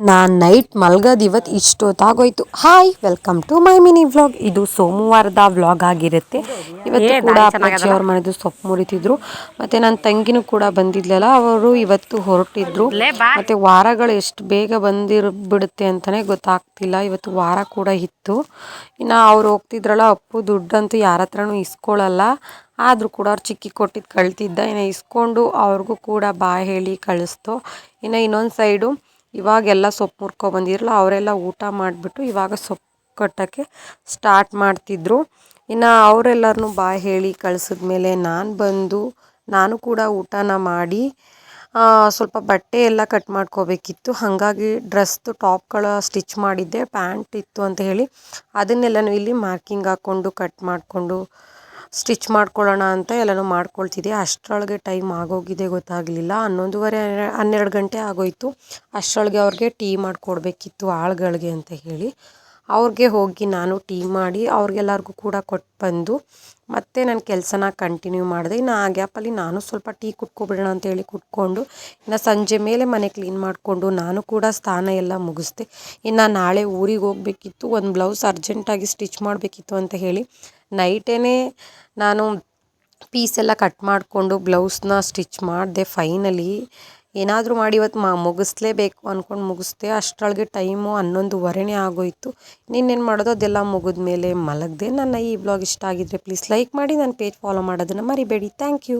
ನಾನು ನೈಟ್ ಮಲ್ಗೋದು ಇವತ್ತು ಇಷ್ಟೊತ್ತಾಗೋಯ್ತು. Hi, welcome to my mini vlog. ಇದು ಸೋಮವಾರದ ವ್ಲಾಗ್ ಆಗಿರುತ್ತೆ. ಇವತ್ತು ಕೂಡ ಅಪ್ಪಾಜಿ ಅವ್ರ ಮನೆದು ಸೊಪ್ಪು ಮುರಿತಿದ್ರು. ಮತ್ತು ನನ್ನ ತಂಗಿನೂ ಕೂಡ ಬಂದಿದ್ಲಲ್ಲ, ಅವರು ಇವತ್ತು ಹೊರಟಿದ್ರು. ಮತ್ತು ವಾರಗಳು ಎಷ್ಟು ಬೇಗ ಬಿಡುತ್ತೆ ಅಂತಲೇ ಗೊತ್ತಾಗ್ತಿಲ್ಲ. ಇವತ್ತು ವಾರ ಕೂಡ ಇತ್ತು. ಇನ್ನು ಅವ್ರು ಹೋಗ್ತಿದ್ರಲ್ಲ, ಅಪ್ಪು ದುಡ್ಡಂತೂ ಯಾರ ಹತ್ರನೂ ಇಸ್ಕೊಳ್ಳಲ್ಲ. ಆದರೂ ಕೂಡ ಅವ್ರು ಚಿಕ್ಕಿ ಕೊಟ್ಟಿದ್ದು ಕಳ್ತಿದ್ದ. ಇನ್ನು ಇಸ್ಕೊಂಡು ಅವ್ರಿಗೂ ಕೂಡ ಬಾಯ್ ಹೇಳಿ ಕಳಿಸ್ತು. ಇನ್ನು ಇನ್ನೊಂದು ಸೈಡು ಇವಾಗೆಲ್ಲ ಸೊಪ್ಪು ಮುರ್ಕೊಬಂದಿರಲ್ಲ, ಅವರೆಲ್ಲ ಊಟ ಮಾಡಿಬಿಟ್ಟು ಇವಾಗ ಸೊಪ್ಪು ಕಟ್ಟೋಕ್ಕೆ ಸ್ಟಾರ್ಟ್ ಮಾಡ್ತಿದ್ರು. ಇನ್ನು ಅವರೆಲ್ಲರನ್ನೂ ಬಾಯ್ ಹೇಳಿ ಕಳಿಸಿದ್ಮೇಲೆ ನಾನು ಕೂಡ ಊಟನ ಮಾಡಿ ಸ್ವಲ್ಪ ಬಟ್ಟೆ ಎಲ್ಲ ಕಟ್ ಮಾಡ್ಕೋಬೇಕಿತ್ತು. ಹಾಗಾಗಿ ಡ್ರೆಸ್ದು ಟಾಪ್ಗಳ ಸ್ಟಿಚ್ ಮಾಡಿದ್ದೆ, ಪ್ಯಾಂಟ್ ಇತ್ತು ಅಂತ ಹೇಳಿ ಅದನ್ನೆಲ್ಲನೂ ಇಲ್ಲಿ ಮಾರ್ಕಿಂಗ್ ಹಾಕ್ಕೊಂಡು ಕಟ್ ಮಾಡಿಕೊಂಡು ಸ್ಟಿಚ್ ಮಾಡ್ಕೊಳ್ಳೋಣ ಅಂತ ಎಲ್ಲನೂ ಮಾಡ್ಕೊಳ್ತಿದ್ದೆ. ಅಷ್ಟರೊಳಗೆ ಟೈಮ್ ಆಗೋಗಿದೆ, ಗೊತ್ತಾಗಲಿಲ್ಲ. 11:30 12 ಗಂಟೆ ಆಗೋಯಿತು. ಅಷ್ಟರೊಳಗೆ ಅವ್ರಿಗೆ ಟೀ ಮಾಡಿಕೊಡ್ಬೇಕಿತ್ತು ಆಳುಗಳಿಗೆ ಅಂತ ಹೇಳಿ ಅವ್ರಿಗೆ ಹೋಗಿ ನಾನು ಟೀ ಮಾಡಿ ಅವ್ರಿಗೆಲ್ಲರಿಗೂ ಕೂಡ ಕೊಟ್ಟು ಬಂದು ಮತ್ತೆ ನನ್ನ ಕೆಲಸನ ಕಂಟಿನ್ಯೂ ಮಾಡಿದೆ. ಇನ್ನು ಆ ಗ್ಯಾಪಲ್ಲಿ ನಾನು ಸ್ವಲ್ಪ ಟೀ ಕುಟ್ಕೊಬಿಡೋಣ ಅಂತೇಳಿ ಕುಟ್ಕೊಂಡು ಇನ್ನು ಸಂಜೆ ಮೇಲೆ ಮನೆ ಕ್ಲೀನ್ ಮಾಡಿಕೊಂಡು ನಾನು ಕೂಡ ಸ್ನಾನ ಎಲ್ಲ ಮುಗಿಸ್ದೆ. ಇನ್ನು ನಾಳೆ ಊರಿಗೆ ಹೋಗಬೇಕಿತ್ತು, ಒಂದು ಬ್ಲೌಸ್ ಅರ್ಜೆಂಟಾಗಿ ಸ್ಟಿಚ್ ಮಾಡಬೇಕಿತ್ತು ಅಂತ ಹೇಳಿ ನೈಟೇ ನಾನು ಪೀಸೆಲ್ಲ ಕಟ್ ಮಾಡಿಕೊಂಡು ಬ್ಲೌಸ್ನ ಸ್ಟಿಚ್ ಮಾಡಿದೆ. ಫೈನಲಿ ಏನಾದರೂ ಮಾಡಿ ಇವತ್ತು ಮುಗಿಸ್ಲೇಬೇಕು ಅಂದ್ಕೊಂಡು ಮುಗಿಸ್ದೆ. ಅಷ್ಟರೊಳಗೆ ಟೈಮು 11:30 ಆಗೋಯಿತು. ಇನ್ನೇನು ಮಾಡೋದು, ಅದೆಲ್ಲ ಮುಗಿದ ಮೇಲೆ ಮಲಗಿದೆ. ನನ್ನ ಈ ಬ್ಲಾಗ್ ಇಷ್ಟ ಆಗಿದ್ದರೆ ಪ್ಲೀಸ್ ಲೈಕ್ ಮಾಡಿ, ನನ್ನ ಪೇಜ್ ಫಾಲೋ ಮಾಡೋದನ್ನು ಮರಿಬೇಡಿ. Thank you.